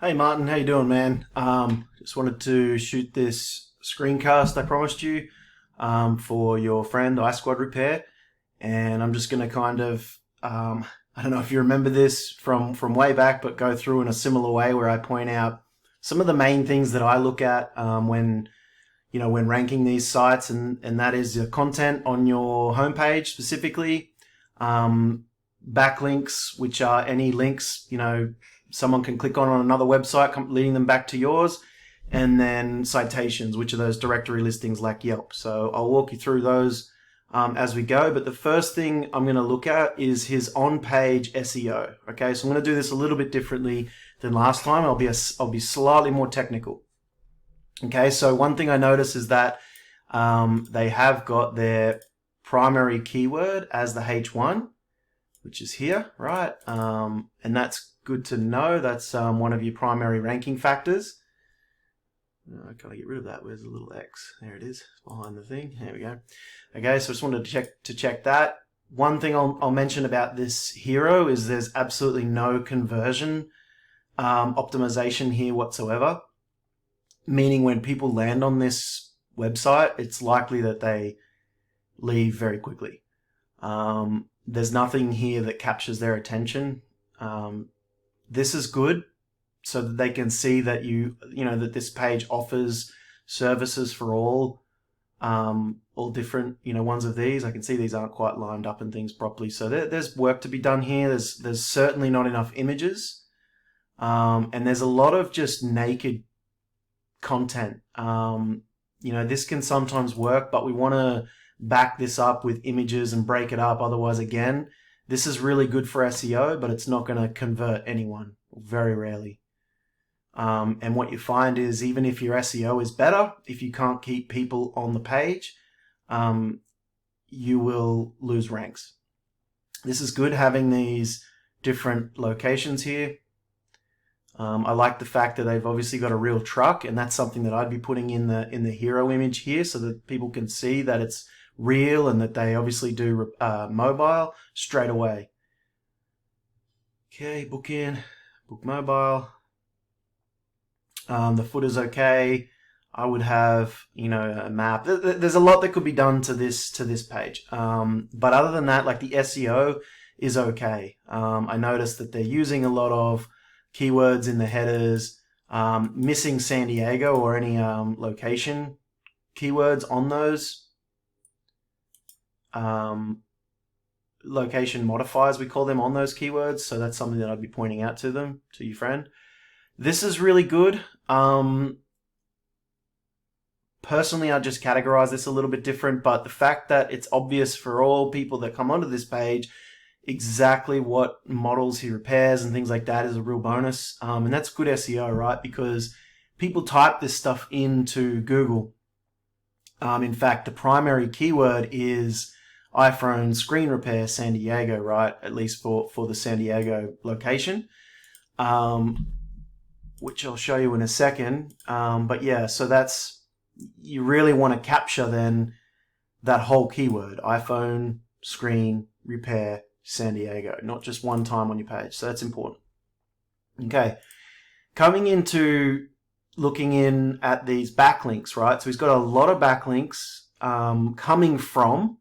Hey Martin, how you doing, man? Just wanted to shoot this screencast I promised you for your friend ISquad Repair, and I'm just going to kind of I don't know if you remember this from way back, but go through in a similar way where I point out some of the main things that I look at when when ranking these sites, and that is your content on your homepage specifically, backlinks, which are any links someone can click on another website, leading them back to yours, and then citations, which are those directory listings like Yelp. So I'll walk you through those as we go. But the first thing I'm going to look at is his on-page SEO. Okay, so I'm going to do this a little bit differently than last time. I'll be slightly more technical. Okay, so one thing I notice is that they have got their primary keyword as the H1, which is here, right? And that's good to know. That's one of your primary ranking factors. Can I get rid of that? Where's the little X? There it is, behind the thing. There we go. Okay, so I just wanted to check that. One thing I'll mention about this hero is there's absolutely no conversion optimization here whatsoever. Meaning when people land on this website, it's likely that they leave very quickly. There's nothing here that captures their attention. This is good so that they can see that that this page offers services for all different ones of these. I can see these aren't quite lined up and things properly, so there's work to be done here. There's certainly not enough images, and there's a lot of just naked content. This can sometimes work, but we want to back this up with images and break it up. Otherwise, again, this is really good for SEO, but it's not going to convert anyone, very rarely. And what you find is even if your SEO is better, if you can't keep people on the page, you will lose ranks. This is good having these different locations here. I like the fact that they've obviously got a real truck, and that's something that I'd be putting in the hero image here so that people can see that it's real and that they obviously do mobile straight away. Okay, book in, book mobile. The footer's okay. I would have a map. There's a lot that could be done to this page, but other than that, like the SEO is okay. I noticed that they're using a lot of keywords in the headers, missing San Diego or any location keywords on those. Location modifiers, we call them, on those keywords. So that's something that I'd be pointing out to them, to your friend. This is really good. Personally, I just categorize this a little bit different, but the fact that it's obvious for all people that come onto this page exactly what models he repairs and things like that is a real bonus. And that's good SEO, right? Because people type this stuff into Google. In fact, the primary keyword is iPhone screen repair San Diego, right? At least for the San Diego location, which I'll show you in a second. But yeah, so you really want to capture then that whole keyword, iPhone screen repair San Diego, not just one time on your page. So that's important. Okay, coming into looking in at these backlinks, right? So he's got a lot of backlinks coming from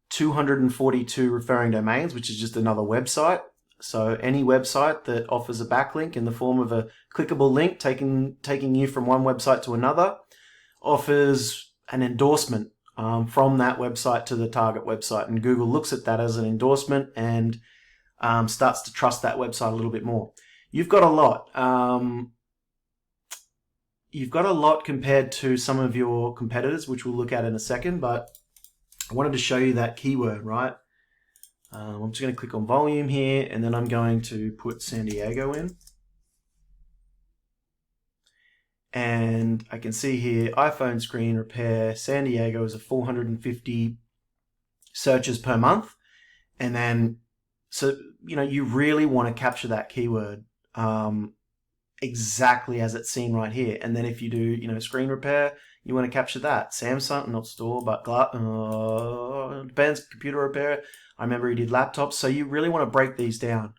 242 referring domains, which is just another website. So any website that offers a backlink in the form of a clickable link taking you from one website to another offers an endorsement from that website to the target website, and Google looks at that as an endorsement and starts to trust that website a little bit more. You've got a lot. You've got a lot compared to some of your competitors, which we'll look at in a second, but I wanted to show you that keyword, right? I'm just going to click on volume here, and then I'm going to put San Diego in. And I can see here, iPhone screen repair, San Diego is a 450 searches per month. And then, so, you really want to capture that keyword exactly as it's seen right here. And then if you do, screen repair, you want to capture that. Samsung, not store, but depends, computer repair. I remember he did laptops. So you really want to break these down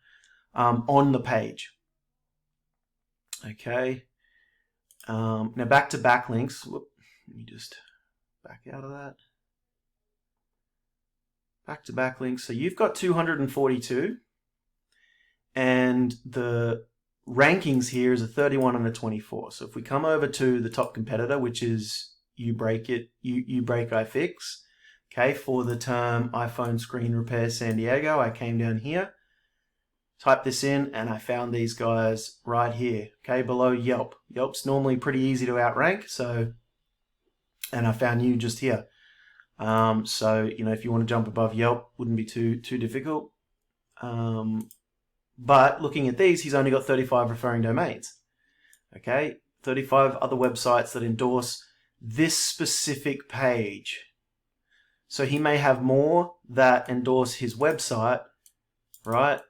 on the page. Okay. Now back to backlinks. Whoop, let me just back out of that. Back to backlinks. So you've got 242, and the rankings here is a 31 and a 24. So if we come over to the top competitor, which is you break I fix, okay, for the term iPhone screen repair San Diego, I came down here, typed this in, and I found these guys right here, okay, below Yelp. Yelp's normally pretty easy to outrank, so, and I found you just here. So, you know, if you want to jump above Yelp, wouldn't be too difficult. But looking at these, he's only got 35 referring domains. Okay, 35 other websites that endorse this specific page. So he may have more that endorse his website, right?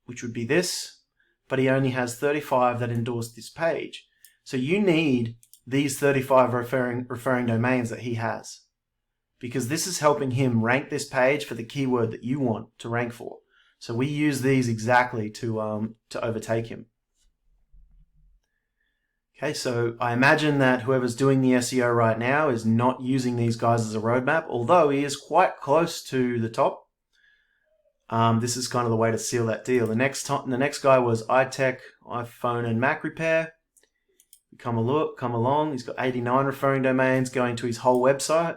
Which would be this, but he only has 35 that endorse this page. So you need these 35 referring domains that he has, because this is helping him rank this page for the keyword that you want to rank for. So we use these exactly to overtake him. Okay, so I imagine that whoever's doing the SEO right now is not using these guys as a roadmap, although he is quite close to the top. This is kind of the way to seal that deal. The next guy was iPhone and Mac Repair. Come along. He's got 89 referring domains going to his whole website.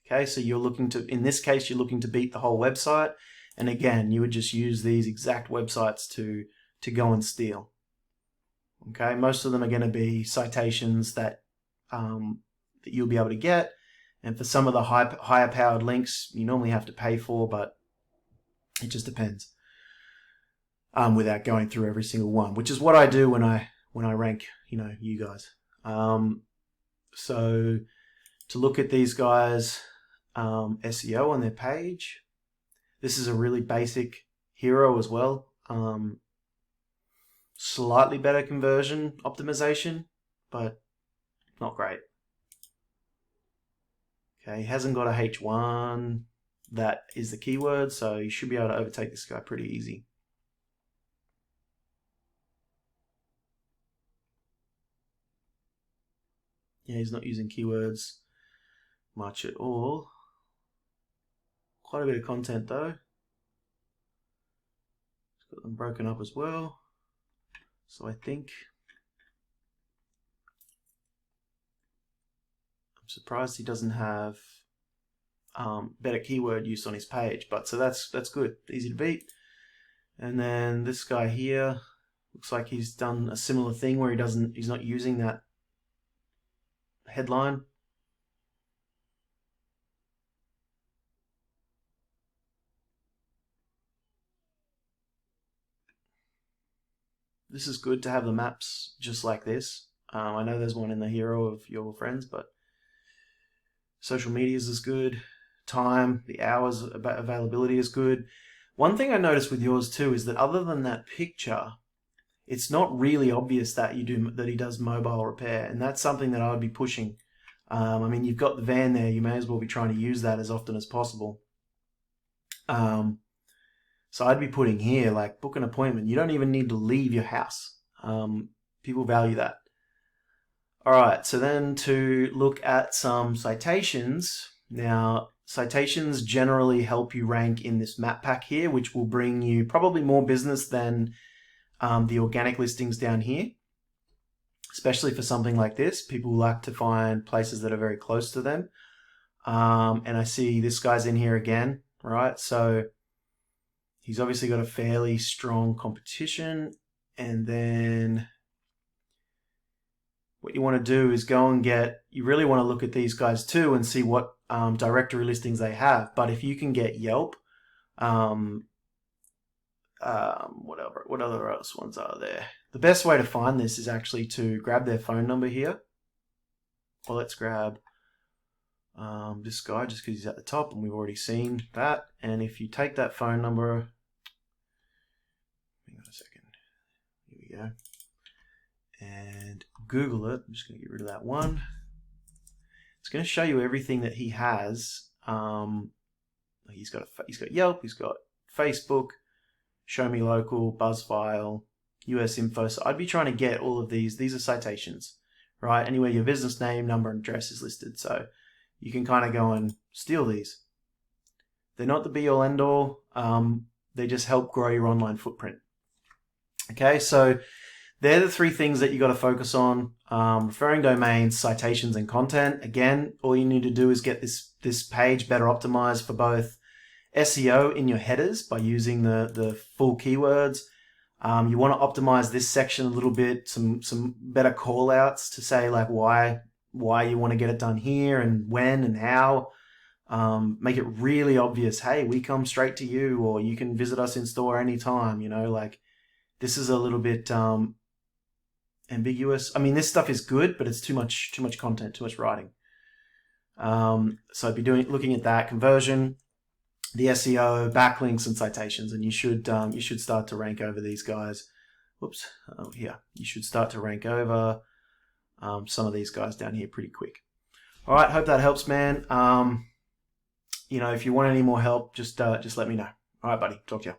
Okay, so you're looking to, in this case, you're looking to beat the whole website. And again, you would just use these exact websites to go and steal. Okay, most of them are going to be citations that that you'll be able to get, and for some of the higher powered links, you normally have to pay for, but it just depends. Without going through every single one, which is what I do when I rank, you know, you guys. So to look at these guys, SEO on their page. This is a really basic hero as well. Slightly better conversion optimization, but not great. Okay, he hasn't got a H1 that is the keyword, so you should be able to overtake this guy pretty easy. Yeah, he's not using keywords much at all. Quite a bit of content though. He's got them broken up as well. So I think I'm surprised he doesn't have better keyword use on his page, but so that's good, easy to beat. And then this guy here looks like he's done a similar thing where he's not using that headline. This is good to have the maps just like this. I know there's one in the hero of your friends, but social medias is good. Time, the hours availability is good. One thing I noticed with yours too is that other than that picture, it's not really obvious that he does mobile repair, and that's something that I would be pushing. I mean, you've got the van there, you may as well be trying to use that as often as possible. So I'd be putting here, like, book an appointment. You don't even need to leave your house. People value that. All right, so then to look at some citations. Now, citations generally help you rank in this map pack here, which will bring you probably more business than the organic listings down here, especially for something like this. People like to find places that are very close to them. And I see this guy's in here again, right? So he's obviously got a fairly strong competition. And then what you want to do is you really want to look at these guys too and see what directory listings they have. But if you can get Yelp, what other ones are there? The best way to find this is actually to grab their phone number here. Well, let's grab this guy just because he's at the top and we've already seen that. And if you take that phone number, hang on a second, here we go, and Google it. I'm just going to get rid of that one. It's going to show you everything that he has. He's got Yelp, he's got Facebook, Show Me Local, Buzzfile, US info. So I'd be trying to get all of these. These are citations, right? Anywhere your business name, number, and address is listed. So you can kind of go and steal these. They're not the be all end all. They just help grow your online footprint. Okay, so they're the three things that you got to focus on. Referring domains, citations, and content. Again, all you need to do is get this page better optimized for both SEO in your headers by using the full keywords. You want to optimize this section a little bit, some better call outs to say like why you want to get it done here and when and how. Make it really obvious. Hey, we come straight to you, or you can visit us in store anytime. You know, like this is a little bit ambiguous. I mean, this stuff is good, but it's too much content, too much writing. So I'd be looking at that conversion, the SEO, backlinks, and citations, and you should start to rank over these guys. Whoops, here you should start to rank over some of these guys down here pretty quick. All right, hope that helps, man. You know, if you want any more help, just let me know. All right, buddy, talk to you.